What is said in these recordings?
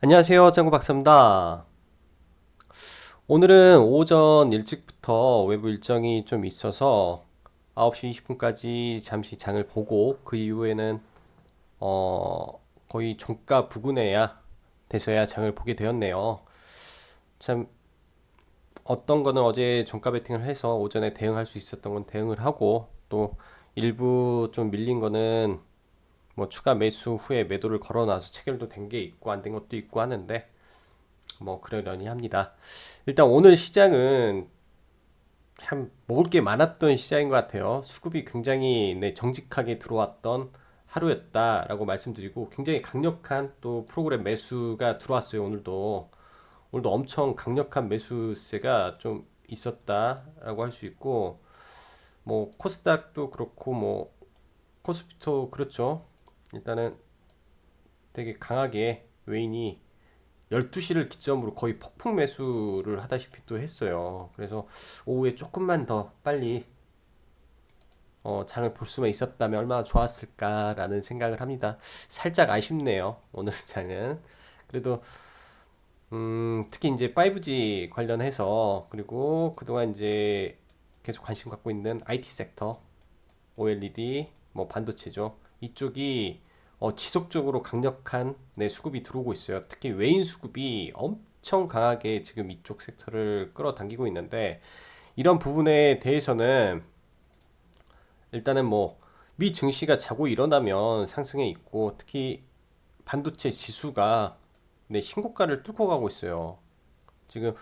안녕하세요. 짱구 박사입니다. 오늘은 오전 일찍부터 외부 일정이 좀 있어서 9시 20분까지 잠시 장을 보고 그 이후에는 거의 종가 부근에야 돼서야 장을 보게 되었네요. 참 어떤 거는 어제 종가 베팅을 해서 오전에 대응할 수 있었던 건 대응을 하고 또 일부 좀 밀린 거는 뭐 추가 매수 후에 매도를 걸어놔서 체결도 된 게 있고 안 된 것도 있고 하는데 뭐 그러려니 합니다. 일단 오늘 시장은 참 먹을 게 많았던 시장인 것 같아요. 수급이 굉장히 정직하게 들어왔던 하루였다라고 말씀드리고 굉장히 강력한 또 프로그램 매수가 들어왔어요. 오늘도 엄청 강력한 매수세가 좀 있었다라고 할 수 있고 뭐 코스닥도 그렇고 뭐 코스피도 그렇죠. 일단은 되게 강하게 외인이 12시를 기점으로 거의 폭풍 매수를 하다시피 또 했어요. 그래서 오후에 조금만 더 빨리 장을 볼 수만 있었다면 얼마나 좋았을까라는 생각을 합니다. 살짝 아쉽네요. 오늘 장은. 그래도 특히 이제 5G 관련해서 그리고 그동안 이제 계속 관심 갖고 있는 IT 섹터, OLED, 뭐 반도체죠. 이쪽이 지속적으로 강력한 수급이 들어오고 있어요. 특히 외인 수급이 엄청 강하게 지금 이쪽 섹터를 끌어당기고 있는데 이런 부분에 대해서는 일단은 뭐 미 증시가 자고 일어나면 상승해 있고 특히 반도체 지수가 신고가를 뚫고 가고 있어요. 지금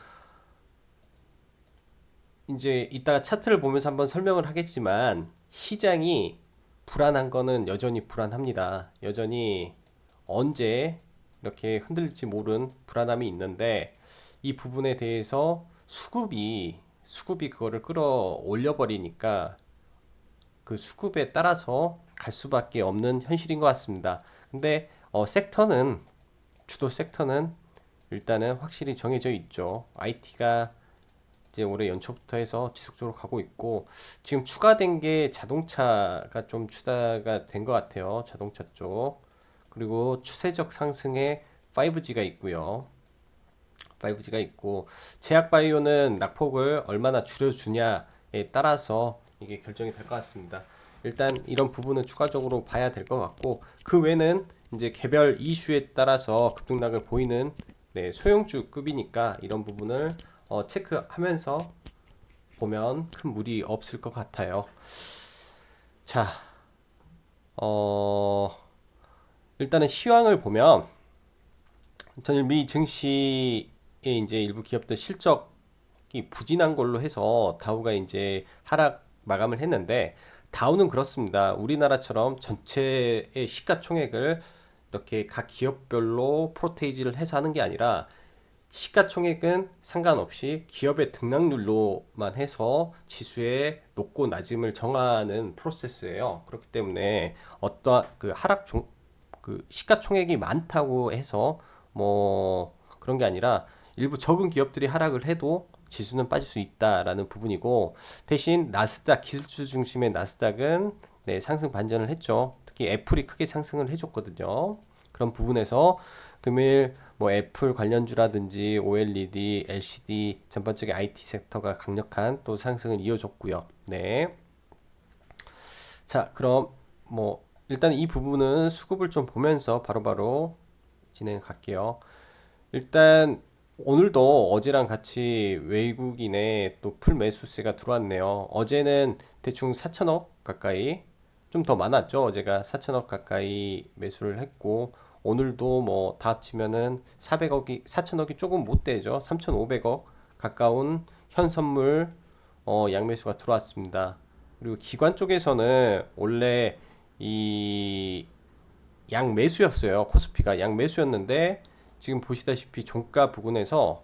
이제 이따가 차트를 보면서 한번 설명을 하겠지만 시장이 불안한 거는 여전히 불안합니다. 여전히 언제 이렇게 흔들릴지 모른 불안함이 있는데 이 부분에 대해서 수급이 그거를 끌어올려 버리니까 그 수급에 따라서 갈 수밖에 없는 현실인 것 같습니다. 근데 주도 섹터는 일단은 확실히 정해져 있죠. IT가 이제 올해 연초부터 해서 지속적으로 가고 있고 지금 추가된 게 자동차가 좀 추가가 된 것 같아요. 자동차 쪽. 그리고 추세적 상승에 5G가 있고요. 5G가 있고 제약 바이오는 낙폭을 얼마나 줄여주냐에 따라서 이게 결정이 될 것 같습니다. 일단 이런 부분은 추가적으로 봐야 될 것 같고 그 외에는 이제 개별 이슈에 따라서 급등락을 보이는 소형주급이니까 이런 부분을 체크하면서 보면 큰 무리 없을 것 같아요. 자, 어, 일단은 시황을 보면 전일 미 증시의 이제 일부 기업들 실적이 부진한 걸로 해서 다우가 이제 하락 마감을 했는데 다우는 그렇습니다. 우리나라처럼 전체의 시가총액을 이렇게 각 기업별로 프로테이지를 해서 하는 게 아니라 시가총액은 상관없이 기업의 등락률로만 해서 지수의 높고 낮음을 정하는 프로세스예요. 그렇기 때문에 어떠한 그 그 시가총액이 많다고 해서 뭐 그런 게 아니라 일부 적은 기업들이 하락을 해도 지수는 빠질 수 있다라는 부분이고 대신 나스닥 기술주 중심의 나스닥은 상승 반전을 했죠. 특히 애플이 크게 상승을 해줬거든요. 그런 부분에서 금일 뭐 애플 관련주라든지 OLED, LCD 전반적인 IT 섹터가 강력한 또 상승을 이어줬고요. 네. 자, 그럼 뭐 일단 이 부분은 수급을 좀 보면서 바로바로 진행해 갈게요. 일단 오늘도 어제랑 같이 외국인의 또 풀 매수세가 들어왔네요. 어제는 대충 4천억 가까이 좀 더 많았죠. 어제가 4천억 가까이 매수를 했고 오늘도 뭐 다 합치면은 400억이 4천억이 조금 못 되죠. 3,500억 가까운 현선물 양매수가 들어왔습니다. 그리고 기관 쪽에서는 원래 이 양매수였어요. 코스피가 양매수였는데 지금 보시다시피 종가 부근에서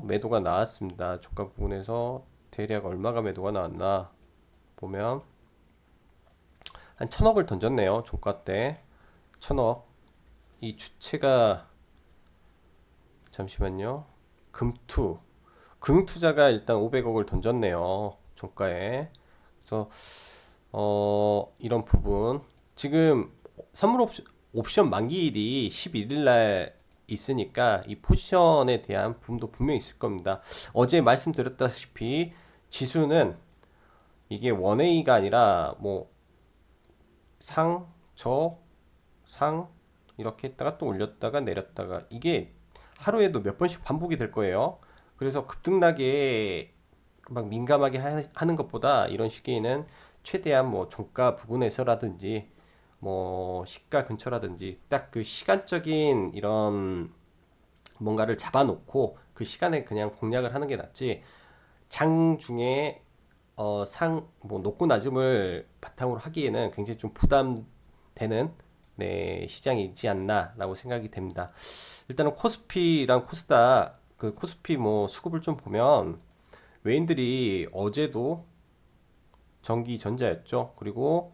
매도가 나왔습니다. 종가 부근에서 대략 얼마가 매도가 나왔나 보면 한 천억을 던졌네요. 종가 때 천억. 이 주체가 잠시만요. 금투 금융투자가 일단 500억을 던졌네요. 종가에. 그래서 이런 부분 지금 선물옵션 옵션 만기일이 11일 날 있으니까 이 포지션에 대한 부분도 분명히 있을 겁니다. 어제 말씀드렸다시피 지수는 이게 원웨이가 아니라 뭐 상, 저, 상 이렇게 했다가 또 올렸다가 내렸다가 이게 하루에도 몇 번씩 반복이 될 거예요. 그래서 급등락에 막 민감하게 하는 것보다 이런 시기에는 최대한 뭐 종가 부근에서라든지 뭐 시가 근처라든지 딱 그 시간적인 이런 뭔가를 잡아놓고 그 시간에 그냥 공략을 하는 게 낫지. 장 중에 상 뭐 높고 낮음을 바탕으로 하기에는 굉장히 좀 부담되는 네, 시장이지 않나라고 생각이 됩니다. 일단은 코스피랑 코스닥 그 코스피 뭐 수급을 좀 보면 외인들이 어제도 전기전자였죠. 그리고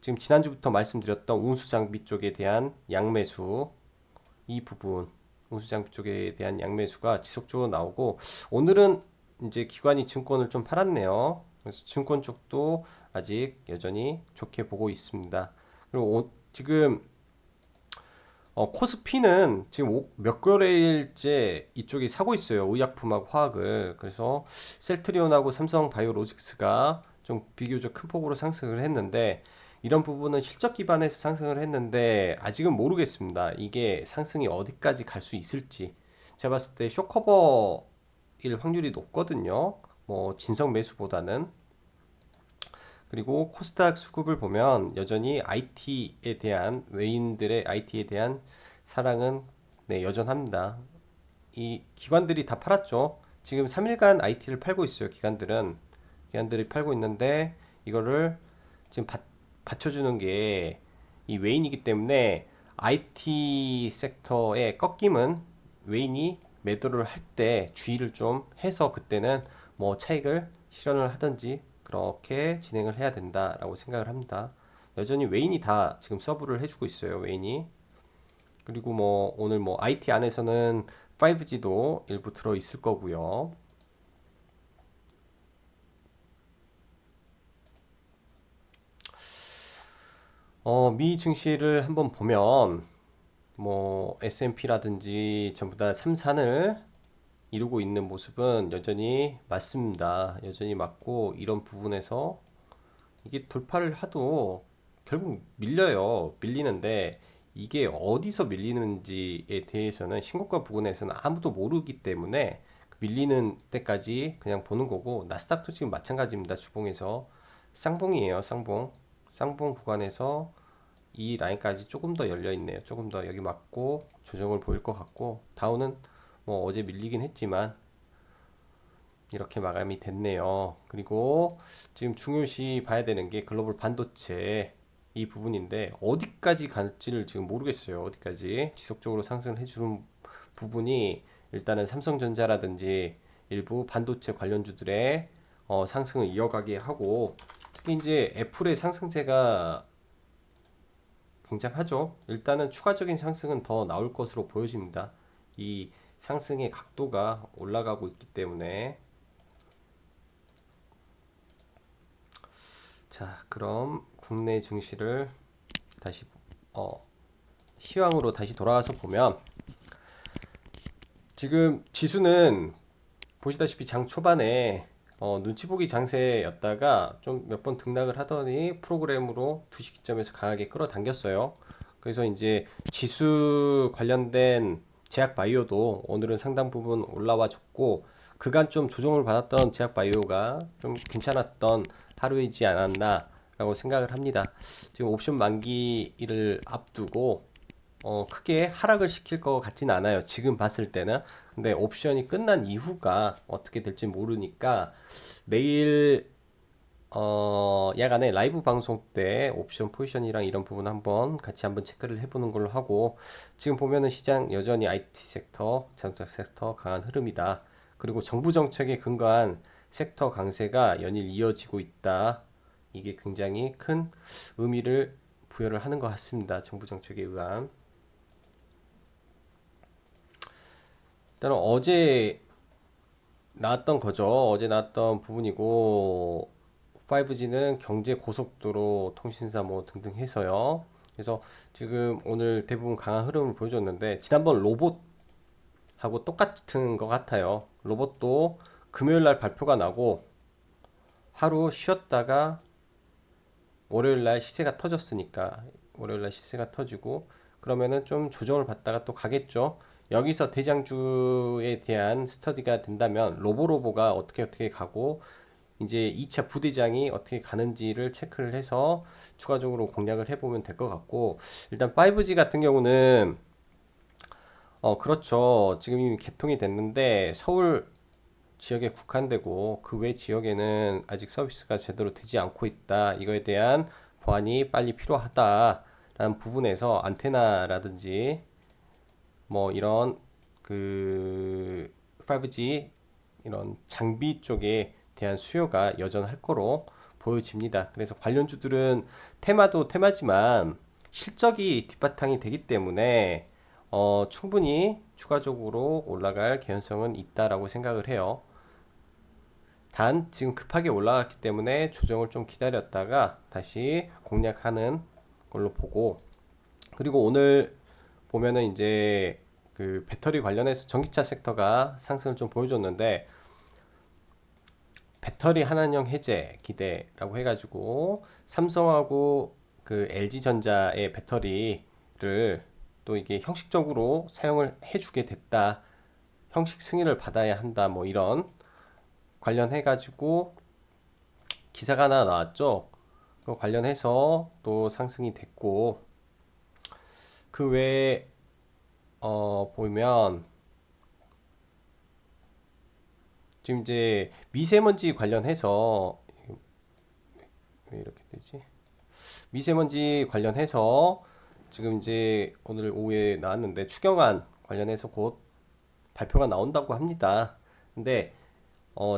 지금 지난주부터 말씀드렸던 운수장비 쪽에 대한 양매수 이 부분 운수장비 쪽에 대한 양매수가 지속적으로 나오고 오늘은 이제 기관이 증권을 좀 팔았네요. 그래서 증권 쪽도 아직 여전히 좋게 보고 있습니다. 그리고 지금 코스피는 지금 몇 개월일째 이쪽이 사고 있어요. 의약품하고 화학을. 그래서 셀트리온하고 삼성바이오로직스가 좀 비교적 큰 폭으로 상승을 했는데 이런 부분은 실적 기반에서 상승을 했는데 아직은 모르겠습니다. 이게 상승이 어디까지 갈 수 있을지. 제가 봤을 때 쇼커버일 확률이 높거든요. 뭐 진성 매수보다는. 그리고 코스닥 수급을 보면 여전히 IT에 대한 외인들의 IT에 대한 사랑은 네, 여전합니다. 이 기관들이 다 팔았죠. 지금 3일간 IT를 팔고 있어요. 기관들이 팔고 있는데 이거를 지금 받쳐주는 게 이 외인이기 때문에 IT 섹터의 꺾임은 외인이 매도를 할 때 주의를 좀 해서 그때는 뭐 차익을 실현을 하든지 그렇게 진행을 해야 된다라고 생각을 합니다. 여전히 외인이 다 지금 서브를 해주고 있어요. 외인이. 그리고 뭐 오늘 뭐 IT 안에서는 5G도 일부 들어 있을 거고요. 미 증시를 한번 보면 뭐 S&P라든지 전부 다 3산을 이루고 있는 모습은 여전히 맞습니다. 여전히 맞고 이런 부분에서 이게 돌파를 하도 결국 밀려요. 밀리는데 이게 어디서 밀리는지에 대해서는 신고가 부근에서는 아무도 모르기 때문에 밀리는 때까지 그냥 보는 거고 나스닥도 지금 마찬가지입니다. 주봉에서 쌍봉이에요. 쌍봉 구간에서 이 라인까지 조금 더 열려 있네요. 조금 더 여기 맞고 조정을 보일 것 같고 다우는 뭐 어제 밀리긴 했지만 이렇게 마감이 됐네요. 그리고 지금 중요시 봐야 되는 게 글로벌 반도체 이 부분인데 어디까지 갈지를 지금 모르겠어요. 어디까지 지속적으로 상승을 해주는 부분이 일단은 삼성전자라든지 일부 반도체 관련주들의 상승을 이어가게 하고 특히 이제 애플의 상승세가 굉장하죠. 일단은 추가적인 상승은 더 나올 것으로 보여집니다. 이 상승의 각도가 올라가고 있기 때문에 자, 그럼 국내 증시를 다시 시황으로 다시 돌아가서 보면 지금 지수는 보시다시피 장 초반에 눈치 보기 장세였다가 좀 몇 번 등락을 하더니 프로그램으로 투시 기점에서 강하게 끌어당겼어요. 그래서 이제 지수 관련된 제약 바이오도 오늘은 상당 부분 올라와 줬고 그간 좀 조정을 받았던 제약 바이오가 좀 괜찮았던 하루이지 않았나라고 생각을 합니다. 지금 옵션 만기를 앞두고 크게 하락을 시킬 것 같지는 않아요. 지금 봤을 때는. 근데 옵션이 끝난 이후가 어떻게 될지 모르니까 내일 야간에 라이브 방송 때 옵션 포지션이랑 이런 부분 한번 같이 한번 체크를 해보는 걸로 하고 지금 보면은 시장 여전히 IT 섹터, 자동차 섹터 강한 흐름이다. 그리고 정부 정책에 근거한 섹터 강세가 연일 이어지고 있다. 이게 굉장히 큰 의미를 부여를 하는 것 같습니다. 정부 정책에 의한. 일단은 어제 나왔던 거죠. 어제 나왔던 부분이고 5G는 경제 고속도로 통신사 뭐 등등 해서요. 그래서 지금 오늘 대부분 강한 흐름을 보여줬는데 지난번 로봇하고 똑같은 것 같아요. 로봇도 금요일 날 발표가 나고 하루 쉬었다가 월요일 날 시세가 터졌으니까 월요일 날 시세가 터지고 그러면은 좀 조정을 받다가 또 가겠죠. 여기서 대장주에 대한 스터디가 된다면 로보로보가 어떻게 가고 이제 2차 부대장이 어떻게 가는지를 체크를 해서 추가적으로 공략을 해보면 될 것 같고 일단 5G 같은 경우는 그렇죠. 지금 이미 개통이 됐는데 서울 지역에 국한되고 그 외 지역에는 아직 서비스가 제대로 되지 않고 있다. 이거에 대한 보완이 빨리 필요하다라는 부분에서 안테나라든지 뭐 이런 그 5G 이런 장비 쪽에 대한 수요가 여전할 거로 보여집니다. 그래서 관련주들은 테마도 테마지만 실적이 뒷바탕이 되기 때문에 충분히 추가적으로 올라갈 개연성은 있다라고 생각을 해요. 단 지금 급하게 올라갔기 때문에 조정을 좀 기다렸다가 다시 공략하는 걸로 보고 그리고 오늘 보면은 이제 그 배터리 관련해서 전기차 섹터가 상승을 좀 보여줬는데 배터리 한한령 해제 기대라고 해가지고 삼성하고 그 LG전자의 배터리를 또 이게 형식적으로 사용을 해주게 됐다. 형식 승인을 받아야 한다. 뭐 이런 관련해가지고 기사가 하나 나왔죠. 그 관련해서 또 상승이 됐고 그 외에 보면 지금 이제 미세먼지 관련해서 왜 이렇게 되지? 미세먼지 관련해서 지금 이제 오늘 오후에 나왔는데 추경안 관련해서 곧 발표가 나온다고 합니다. 근데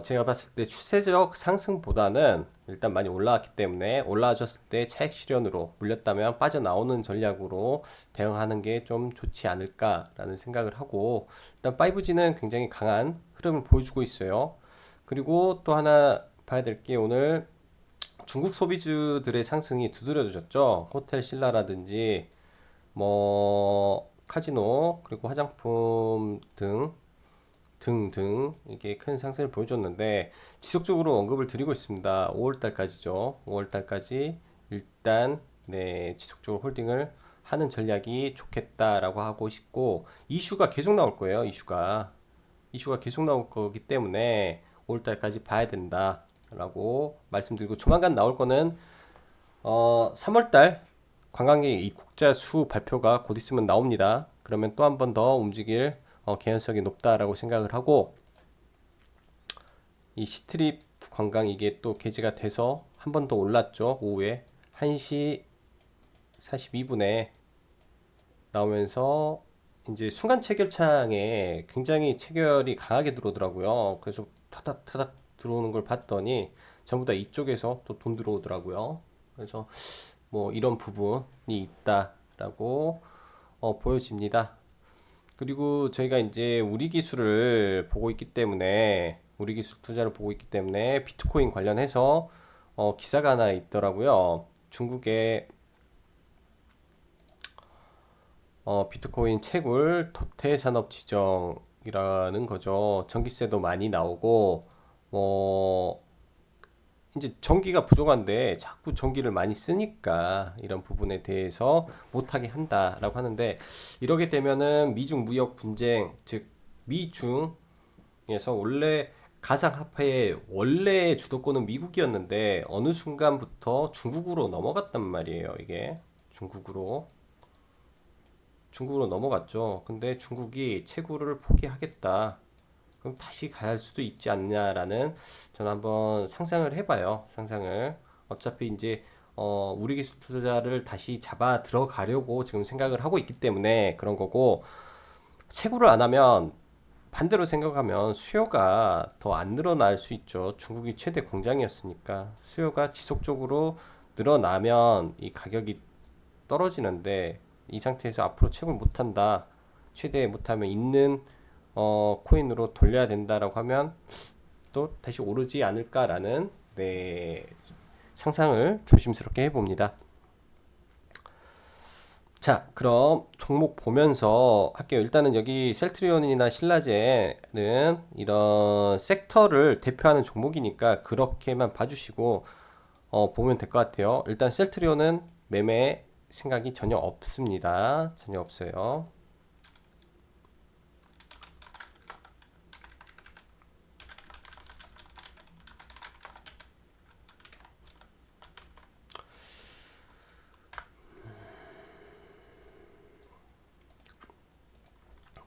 제가 봤을 때 추세적 상승보다는 일단 많이 올라왔기 때문에 올라와줬을 때 차익 실현으로 물렸다면 빠져나오는 전략으로 대응하는 게 좀 좋지 않을까라는 생각을 하고 일단 5G는 굉장히 강한 흐름을 보여주고 있어요. 그리고 또 하나 봐야 될 게 오늘 중국 소비주들의 상승이 두드려졌죠. 호텔 신라라든지 뭐 카지노 그리고 화장품 등등 이게 큰 상승을 보여줬는데 지속적으로 언급을 드리고 있습니다. 5월달까지죠. 5월달까지 일단 네 지속적으로 홀딩을 하는 전략이 좋겠다라고 하고 싶고 이슈가 계속 나올 거예요. 이슈가 계속 나올 거기 때문에 5월달까지 봐야 된다라고 말씀드리고 조만간 나올 거는 3월달 관광객 입국자 수 발표가 곧 있으면 나옵니다. 그러면 또 한 번 더 움직일 개연성이 높다라고 생각을 하고 이 시트립 관광 이게 또 게재가 돼서 한 번 더 올랐죠. 오후에 1시 42분에 나오면서 이제 순간 체결창에 굉장히 체결이 강하게 들어오더라고요. 그래서 타닥타닥 들어오는 걸 봤더니 전부 다 이쪽에서 또 돈 들어오더라고요. 그래서 뭐 이런 부분이 있다라고 보여집니다. 그리고 저희가 이제 우리 기술을 보고 있기 때문에 우리 기술 투자를 보고 있기 때문에 비트코인 관련해서 기사가 하나 있더라고요. 중국의 비트코인 채굴 도태 산업 지정이라는 거죠. 전기세도 많이 나오고 뭐 이제 전기가 부족한데 자꾸 전기를 많이 쓰니까 이런 부분에 대해서 못하게 한다라고 하는데 이러게 되면은 미중 무역 분쟁 즉 미중에서 원래 가상화폐의 원래 주도권은 미국이었는데 어느 순간부터 중국으로 넘어갔단 말이에요. 이게 중국으로 넘어갔죠. 근데 중국이 채굴을 포기하겠다. 그럼 다시 갈 수도 있지 않냐라는 저는 한번 상상을 해봐요. 상상을. 어차피 이제 우리 기술 투자를 다시 잡아 들어가려고 지금 생각을 하고 있기 때문에 그런 거고 채굴을 안 하면 반대로 생각하면 수요가 더 안 늘어날 수 있죠. 중국이 최대 공장이었으니까 수요가 지속적으로 늘어나면 이 가격이 떨어지는데 이 상태에서 앞으로 채굴 못한다. 최대 못하면 있는 코인으로 돌려야 된다라고 하면 또 다시 오르지 않을까라는 네, 상상을 조심스럽게 해봅니다. 자, 그럼 종목 보면서 할게요. 일단은 여기 셀트리온이나 신라제는 이런 섹터를 대표하는 종목이니까 그렇게만 봐주시고 보면 될 것 같아요. 일단 셀트리온은 매매 생각이 전혀 없습니다. 전혀 없어요.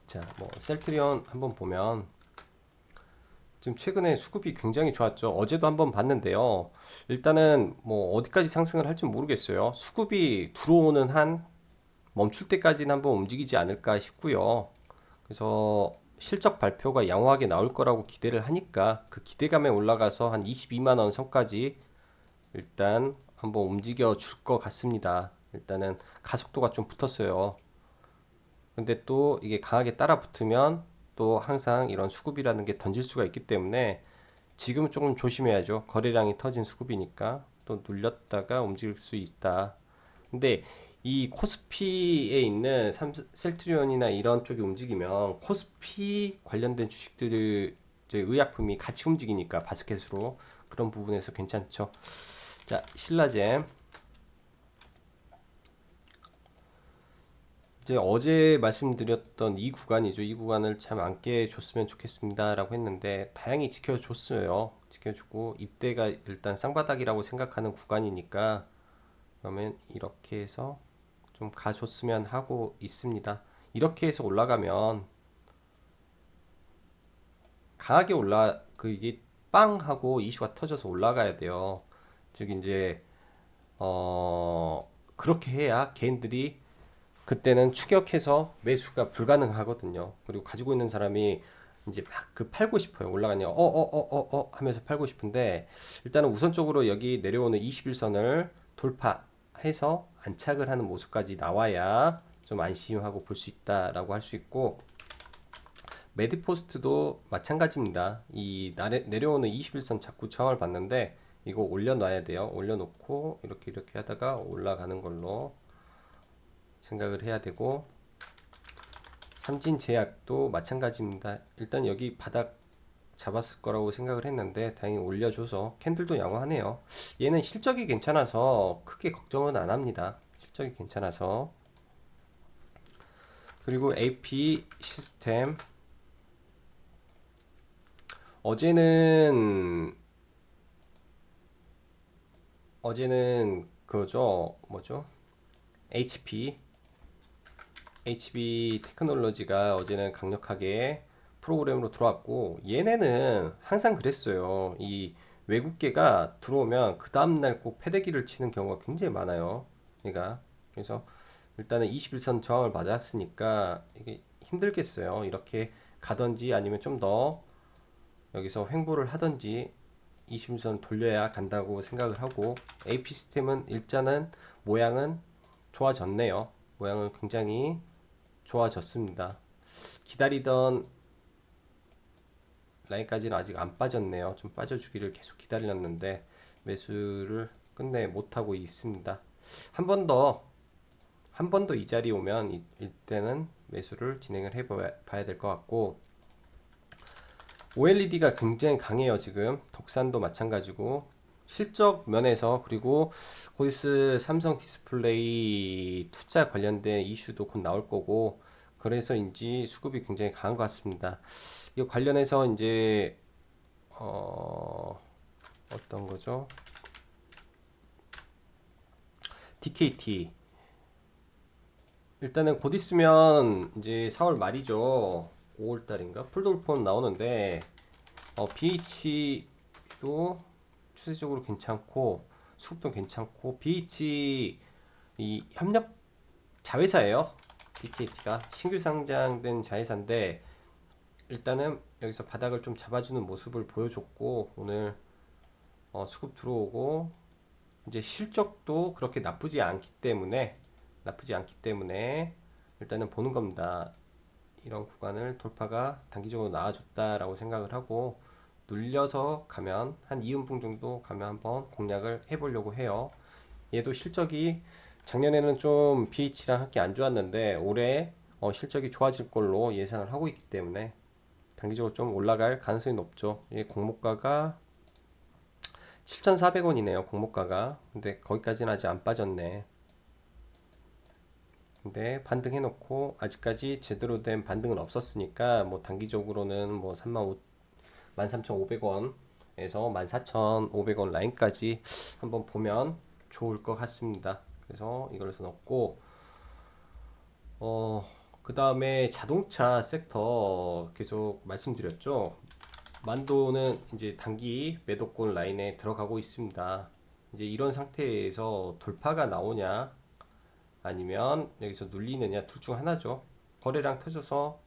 자, 뭐 셀트리온 한번 보면 지금 최근에 수급이 굉장히 좋았죠. 어제도 한번 봤는데요. 일단은 뭐 어디까지 상승을 할지 모르겠어요. 수급이 들어오는 한 멈출 때까지는 한번 움직이지 않을까 싶고요. 그래서 실적 발표가 양호하게 나올 거라고 기대를 하니까 그 기대감에 올라가서 한 22만 원 선까지 일단 한번 움직여 줄 것 같습니다. 일단은 가속도가 좀 붙었어요. 근데 또 이게 강하게 따라 붙으면 또 항상 이런 수급이라는 게 던질 수가 있기 때문에 지금은 조금 조심해야죠. 거래량이 터진 수급이니까 또 눌렸다가 움직일 수 있다. 근데 이 코스피에 있는 셀트리온이나 이런 쪽이 움직이면 코스피 관련된 주식들을 이제 의약품이 같이 움직이니까 바스켓으로 그런 부분에서 괜찮죠. 자, 신라젠 이제 어제 말씀드렸던 이 구간이죠. 이 구간을 참 안 깨줬으면 좋겠습니다라고 했는데 다행히 지켜줬어요. 지켜주고 이때가 일단 쌍바닥이라고 생각하는 구간이니까 그러면 이렇게 해서 좀 가줬으면 하고 있습니다. 이렇게 해서 올라가면 강하게 그 이게 빵 하고 이슈가 터져서 올라가야 돼요. 즉 이제 그렇게 해야 개인들이 그때는 추격해서 매수가 불가능하거든요. 그리고 가지고 있는 사람이 이제 막 그 팔고 싶어요. 올라가냐 하면서 팔고 싶은데 일단은 우선적으로 여기 내려오는 21선을 돌파해서 안착을 하는 모습까지 나와야 좀 안심하고 볼 수 있다라고 할 수 있고 매드포스트도 마찬가지입니다. 이 내려오는 21선 자꾸 저항을 받는데 이거 올려놔야 돼요. 올려놓고 이렇게 하다가 올라가는 걸로 생각을 해야 되고 삼진제약도 마찬가지입니다. 일단 여기 바닥 잡았을 거라고 생각을 했는데 다행히 올려줘서 캔들도 양호하네요. 얘는 실적이 괜찮아서 크게 걱정은 안 합니다. 실적이 괜찮아서. 그리고 AP 시스템 어제는 그거죠. 뭐죠? HB 테크놀로지가 어제는 강력하게 프로그램으로 들어왔고 얘네는 항상 그랬어요. 이 외국계가 들어오면 그 다음날 꼭 패대기를 치는 경우가 굉장히 많아요. 얘가 그래서 일단은 21선 저항을 맞았으니까 이게 힘들겠어요. 이렇게 가든지 아니면 좀 더 여기서 횡보를 하든지 21선 돌려야 간다고 생각을 하고 AP 시스템은 일단은 모양은 좋아졌네요. 모양은 굉장히 좋아졌습니다. 기다리던 라인까지는 아직 안 빠졌네요. 좀 빠져주기를 계속 기다렸는데 매수를 끝내 못하고 있습니다. 한 번 더, 한 번 더 이 자리에 오면 이때는 매수를 진행을 해봐야 될 것 같고 OLED가 굉장히 강해요. 지금 덕산도 마찬가지고 실적 면에서 그리고 곧 삼성 디스플레이 투자 관련된 이슈도 곧 나올 거고 그래서인지 수급이 굉장히 강한 것 같습니다. 이 관련해서 이제 어떤 거죠? DKT 일단은 곧 있으면 이제 4월 말이죠. 5월 달인가 폴더폰 나오는데 BH도 추세적으로 괜찮고 수급도 괜찮고 BH 이 협력 자회사예요. DKT가 신규 상장된 자회사인데 일단은 여기서 바닥을 좀 잡아주는 모습을 보여줬고 오늘 수급 들어오고 이제 실적도 그렇게 나쁘지 않기 때문에 일단은 보는 겁니다. 이런 구간을 돌파가 단기적으로 나와줬다라고 생각을 하고 눌려서 가면 한 2음봉 정도 가면 한번 공략을 해보려고 해요. 얘도 실적이 작년에는 좀 BH랑 함께 안 좋았는데 올해 실적이 좋아질 걸로 예상을 하고 있기 때문에 단기적으로 좀 올라갈 가능성이 높죠. 이 공모가가 7,400원이네요. 공모가가. 근데 거기까지는 아직 안 빠졌네. 근데 반등해놓고 아직까지 제대로 된 반등은 없었으니까 뭐 단기적으로는 뭐 13,500원에서 14,500원 라인까지 한번 보면 좋을 것 같습니다. 그래서 이걸로 넣었고 그 다음에 자동차 섹터 계속 말씀드렸죠. 만도는 이제 단기 매도권 라인에 들어가고 있습니다. 이제 이런 상태에서 돌파가 나오냐 아니면 여기서 눌리느냐 둘 중 하나죠. 거래량 터져서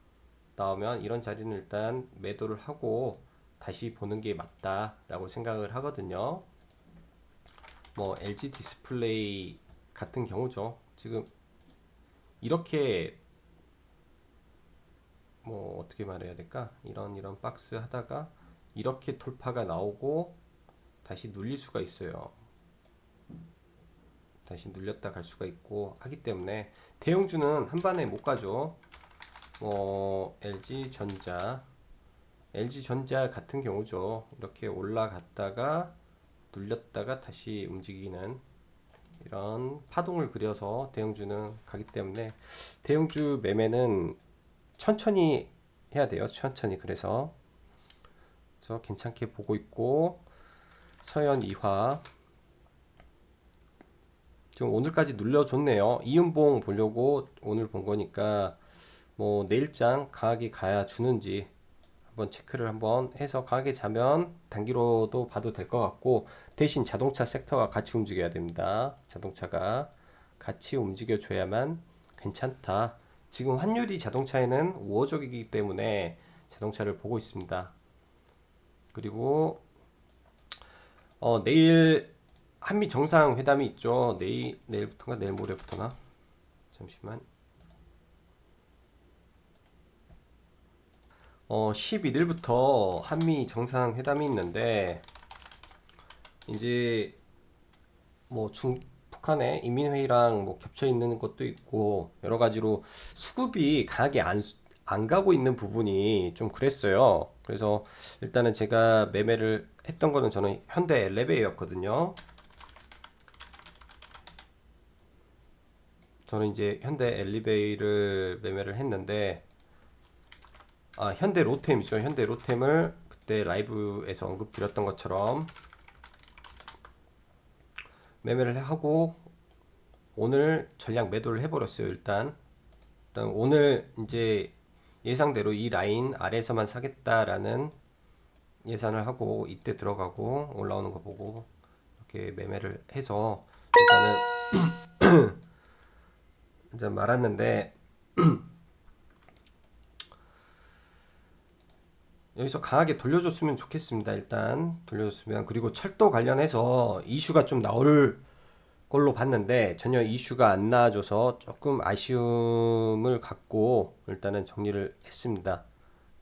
나오면 이런 자리는 일단 매도를 하고 다시 보는 게 맞다라고 생각을 하거든요. 뭐 LG 디스플레이 같은 경우죠. 지금 이렇게 뭐 어떻게 말해야 될까? 이런 박스 하다가 이렇게 돌파가 나오고 다시 눌릴 수가 있어요. 다시 눌렸다 갈 수가 있고 하기 때문에 대형주는 한 번에 못 가죠. 뭐 LG전자 같은 경우죠. 이렇게 올라갔다가 눌렸다가 다시 움직이는 이런 파동을 그려서 대형주는 가기 때문에 대형주 매매는 천천히 해야 돼요. 천천히. 그래서 괜찮게 보고 있고 서현 이화 지금 오늘까지 눌려줬네요. 이은봉 보려고 오늘 본 거니까 뭐 내일장 강하게 가야 주는지 한번 체크를 한번 해서 강하게 자면 단기로도 봐도 될 것 같고 대신 자동차 섹터가 같이 움직여야 됩니다. 자동차가 같이 움직여 줘야만 괜찮다. 지금 환율이 자동차에는 우호적이기 때문에 자동차를 보고 있습니다. 그리고 내일 한미 정상회담이 있죠. 내일부터인가 내일 모레부터나 잠시만 11일부터 한미 정상회담이 있는데 이제 뭐 북한의 인민회의랑 뭐 겹쳐 있는 것도 있고 여러 가지로 수급이 강하게 안 가고 있는 부분이 좀 그랬어요. 그래서 일단은 제가 매매를 했던 거는 저는 현대 엘리베이였거든요. 저는 이제 현대 엘리베이를 매매를 했는데 현대 로템이죠. 현대 로템을 그때 라이브에서 언급드렸던 것처럼 매매를 하고 오늘 전량 매도를 해버렸어요. 일단 오늘 이제 예상대로 이 라인 아래에서만 사겠다라는 예산을 하고 이때 들어가고 올라오는 거 보고 이렇게 매매를 해서 일단은 이제 말았는데 여기서 강하게 돌려줬으면 좋겠습니다. 일단 돌려줬으면 그리고 철도 관련해서 이슈가 좀 나올 걸로 봤는데 전혀 이슈가 안 나와줘서 조금 아쉬움을 갖고 일단은 정리를 했습니다.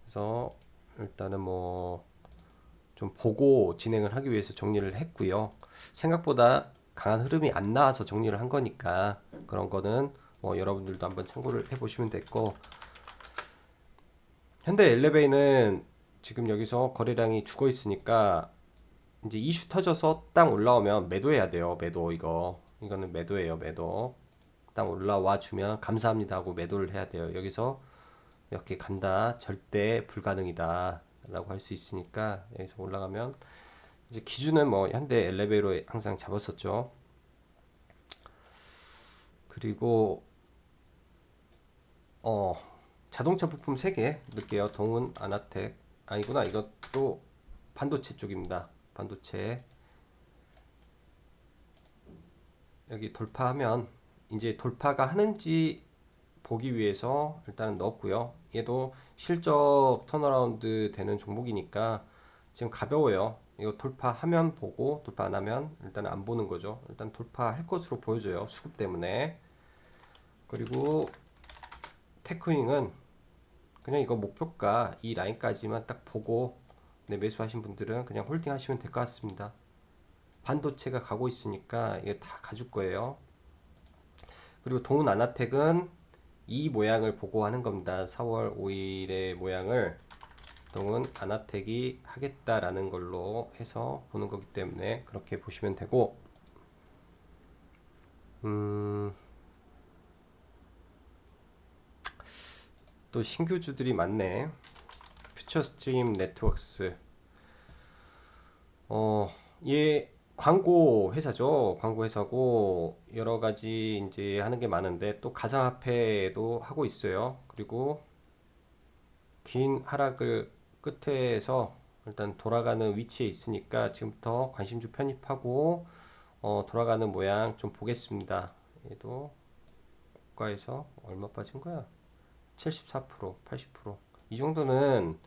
그래서 일단은 뭐 좀 보고 진행을 하기 위해서 정리를 했고요. 생각보다 강한 흐름이 안 나와서 정리를 한 거니까 그런 거는 뭐 여러분들도 한번 참고를 해보시면 됐고 현대 엘리베이는 지금 여기서 거래량이 죽어 있으니까 이제 이슈 터져서 땅 올라오면 매도해야 돼요. 매도 이거는 매도예요. 매도 땅 올라와 주면 감사합니다 하고 매도를 해야 돼요. 여기서 이렇게 간다 절대 불가능이다 라고 할 수 있으니까 여기서 올라가면 이제 기준은 뭐 현대 엘리베이로 항상 잡았었죠. 그리고 자동차 부품 3개 넣을게요. 동은 아나텍 아니구나. 이것도 반도체 쪽입니다. 반도체 여기 돌파하면 이제 돌파가 하는지 보기 위해서 일단은 넣었고요. 얘도 실적 턴어라운드 되는 종목이니까 지금 가벼워요. 이거 돌파하면 보고 돌파 안 하면 일단 안 보는 거죠. 일단 돌파할 것으로 보여져요. 수급 때문에. 그리고 테크윙은 그냥 이거 목표가 이 라인까지만 딱 보고 매수하신 분들은 그냥 홀딩 하시면 될 것 같습니다. 반도체가 가고 있으니까 이게 다 가줄 거예요. 그리고 동은 아나텍은 이 모양을 보고 하는 겁니다. 4월 5일의 모양을 동은 아나텍이 하겠다라는 걸로 해서 보는 거기 때문에 그렇게 보시면 되고, 또 신규주들이 많네. 퓨처스트림 네트워크스. 얘 광고 회사죠. 광고 회사고 여러 가지 이제 하는 게 많은데 또 가상화폐도 하고 있어요. 그리고 긴 하락을 끝에서 일단 돌아가는 위치에 있으니까 지금부터 관심주 편입하고 돌아가는 모양 좀 보겠습니다. 얘도 고가에서 얼마 빠진 거야? 74%, 80%. 이 정도는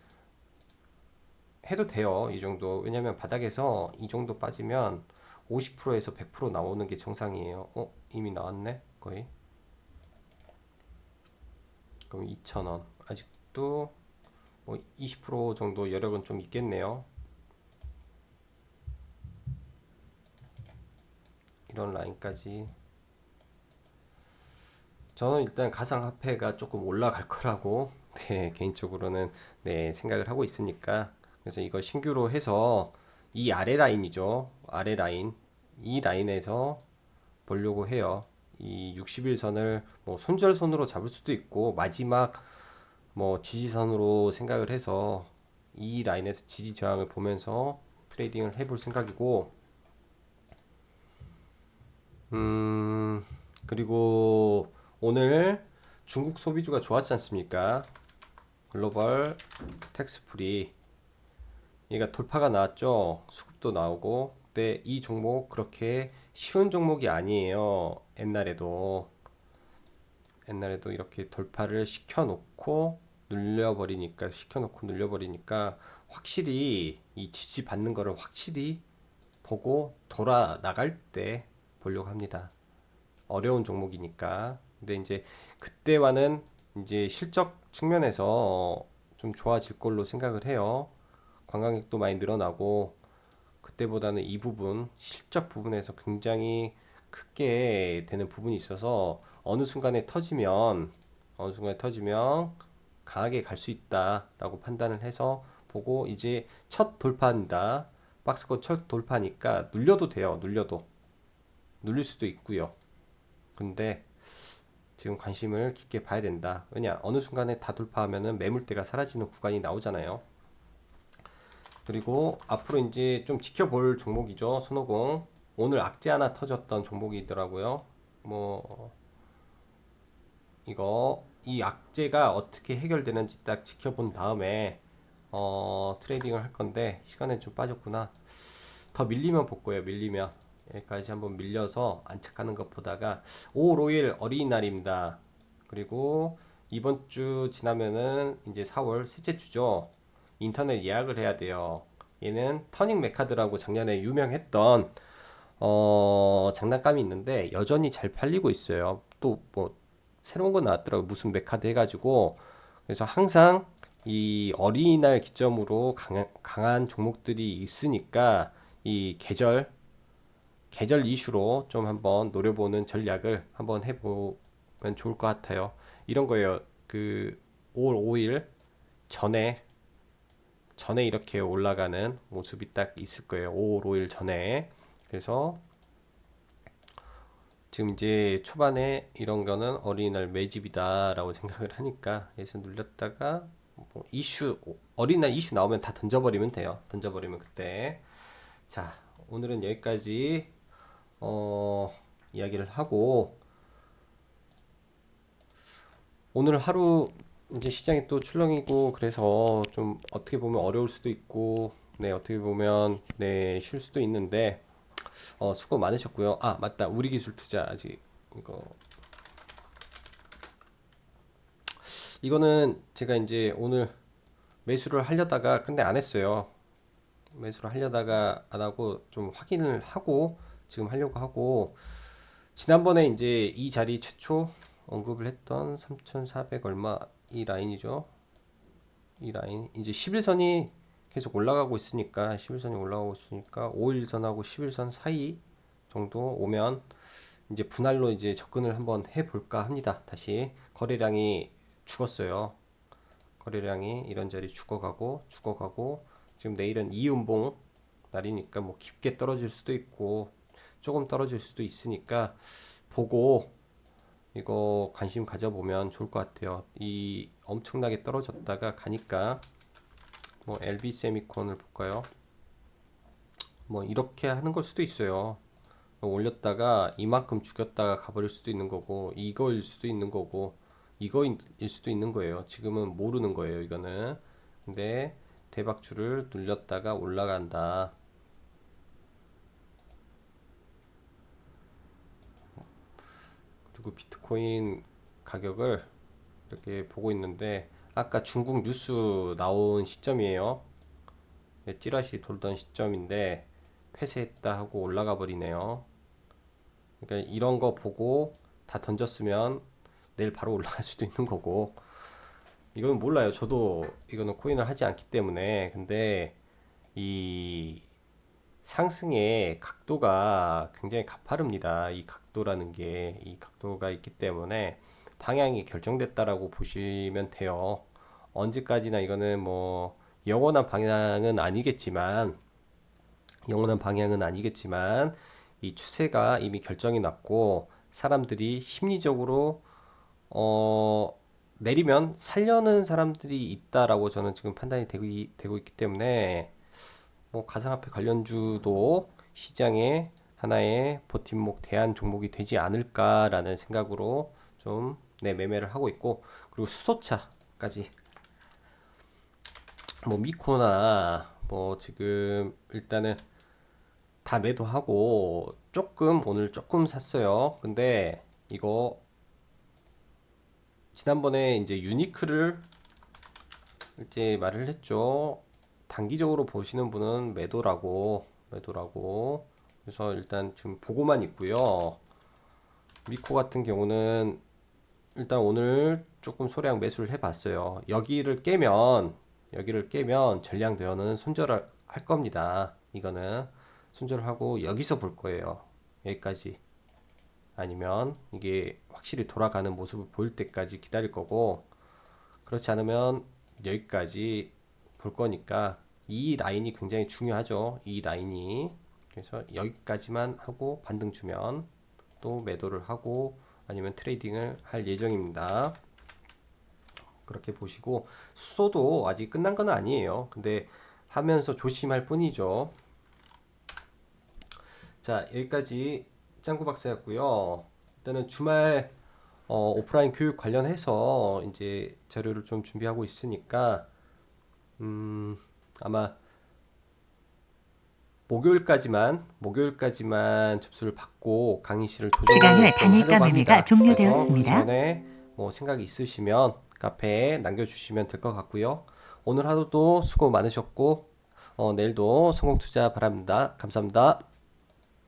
해도 돼요. 이 정도. 왜냐면 바닥에서 이 정도 빠지면 50%에서 100% 나오는 게 정상이에요. 이미 나왔네. 거의. 그럼 2,000원. 아직도 뭐 20% 정도 여력은 좀 있겠네요. 이런 라인까지. 저는 일단 가상화폐가 조금 올라갈 거라고 네, 개인적으로는 네, 생각을 하고 있으니까 그래서 이거 신규로 해서 이 아래 라인이죠. 아래 라인. 이 라인에서 보려고 해요. 이 60일선을 뭐 손절선으로 잡을 수도 있고 마지막 뭐 지지선으로 생각을 해서 이 라인에서 지지 저항을 보면서 트레이딩을 해볼 생각이고 그리고 오늘 중국 소비주가 좋았지 않습니까? 글로벌 텍스 프리 얘가 돌파가 나왔죠. 수급도 나오고 근데 이 종목 그렇게 쉬운 종목이 아니에요. 옛날에도 이렇게 돌파를 시켜놓고 눌려버리니까 확실히 이 지지 받는 거를 확실히 보고 돌아 나갈 때 보려고 합니다. 어려운 종목이니까. 근데 이제 그때와는 이제 실적 측면에서 좀 좋아질 걸로 생각을 해요. 관광객도 많이 늘어나고 그때보다는 이 부분 실적 부분에서 굉장히 크게 되는 부분이 있어서 어느 순간에 터지면 강하게 갈 수 있다라고 판단을 해서 보고 이제 첫 돌파한다. 박스권 첫 돌파니까 눌려도 돼요. 눌릴 수도 있고요. 근데 지금 관심을 깊게 봐야 된다. 왜냐? 어느 순간에 다 돌파하면은 매물대가 사라지는 구간이 나오잖아요. 그리고 앞으로 이제 좀 지켜볼 종목이죠. 손오공. 오늘 악재 하나 터졌던 종목이더라고요. 뭐 이 악재가 어떻게 해결되는지 딱 지켜본 다음에 트레이딩을 할 건데 시간이 좀 빠졌구나. 더 밀리면 볼 거예요. 밀리면 여기까지 한번 밀려서 안착하는 것 보다가 5월 5일 어린이날입니다. 그리고 이번 주 지나면은 이제 4월 셋째 주죠. 인터넷 예약을 해야 돼요. 얘는 터닝 메카드라고 작년에 유명했던 장난감이 있는데 여전히 잘 팔리고 있어요. 또 뭐 새로운 거 나왔더라고. 무슨 메카드 해가지고. 그래서 항상 이 어린이날 기점으로 강한 종목들이 있으니까 이 계절 이슈로 좀 한번 노려보는 전략을 한번 해보면 좋을 것 같아요. 이런 거예요. 그 5월 5일 전에 이렇게 올라가는 모습이 딱 있을 거예요. 5월 5일 전에. 그래서 지금 이제 초반에 이런 거는 어린이날 매집이다라고 생각을 하니까 여기서 눌렸다가 뭐 어린이날 이슈 나오면 다 던져버리면 돼요. 던져버리면 그때. 자, 오늘은 여기까지 이야기를 하고 오늘 하루 이제 시장이 또 출렁이고 그래서 좀 어떻게 보면 어려울 수도 있고 네 어떻게 보면 네 쉴 수도 있는데 수고 많으셨고요. 아 맞다 우리 기술 투자 아직 이거는 제가 이제 오늘 매수를 하려다가 근데 안 했어요. 매수를 하려다가 안 하고 좀 확인을 하고 지금 하려고 하고 지난번에 이제 이 자리 최초 언급을 했던 3,400 얼마 이 라인이죠. 이 라인 이제 11선이 계속 올라가고 있으니까 11선이 올라가고 있으니까 5일선하고 11선 사이 정도 오면 이제 분할로 이제 접근을 한번 해볼까 합니다. 다시 거래량이 죽었어요. 거래량이 이런저리 죽어가고 지금 내일은 이은봉 날이니까 뭐 깊게 떨어질 수도 있고 조금 떨어질 수도 있으니까 보고 이거 관심 가져보면 좋을 것 같아요. 이 엄청나게 떨어졌다가 가니까 뭐 LB 세미콘을 볼까요? 뭐 이렇게 하는 걸 수도 있어요. 올렸다가 이만큼 죽였다가 가버릴 수도 있는 거고 이거일 수도 있는 거고 이거일 수도 있는 거예요. 지금은 모르는 거예요, 이거는. 근데 대박줄을 눌렸다가 올라간다. 그리고 비트코인 가격을 이렇게 보고 있는데 아까 중국 뉴스 나온 시점이에요. 찌라시 돌던 시점인데 폐쇄했다 하고 올라가 버리네요. 그러니까 이런 거 보고 다 던졌으면 내일 바로 올라갈 수도 있는 거고 이건 몰라요. 저도 이거는 코인을 하지 않기 때문에. 근데 이 상승의 각도가 굉장히 가파릅니다. 이 각도라는 게 이 각도가 있기 때문에 방향이 결정됐다라고 보시면 돼요. 언제까지나 이거는 뭐 영원한 방향은 아니겠지만 이 추세가 이미 결정이 났고 사람들이 심리적으로 어 내리면 살려는 사람들이 있다라고 저는 지금 판단이 되고 있기 때문에 뭐 가상화폐 관련주도 시장의 하나의 버팀목 대안 종목이 되지 않을까라는 생각으로 좀 매매를 하고 있고 그리고 수소차까지 뭐 미코나 뭐 지금 일단은 다 매도하고 오늘 조금 샀어요. 근데 이거 지난번에 이제 유니크를 이제 말을 했죠. 단기적으로 보시는 분은 매도라고. 그래서 일단 지금 보고만 있고요. 미코 같은 경우는 일단 오늘 조금 소량 매수를 해봤어요. 여기를 깨면 전량 대여는 손절할 겁니다. 이거는 손절하고 여기서 볼 거예요. 여기까지. 아니면 이게 확실히 돌아가는 모습을 보일 때까지 기다릴 거고 그렇지 않으면 여기까지 볼 거니까 이 라인이 굉장히 중요하죠. 이 라인이. 그래서 여기까지만 하고 반등 주면 또 매도를 하고 아니면 트레이딩을 할 예정입니다. 그렇게 보시고 수소도 아직 끝난 건 아니에요. 근데 하면서 조심할 뿐이죠. 자, 여기까지 짱구 박사였고요. 일단은 주말 오프라인 교육 관련해서 이제 자료를 좀 준비하고 있으니까 아마 목요일까지만 접수를 받고 강의실을 조정을 좀 하려고 합니다. 그래서 그 전에 뭐 생각이 있으시면 카페에 남겨주시면 될 것 같고요. 오늘 하루도 수고 많으셨고 내일도 성공 투자 바랍니다. 감사합니다.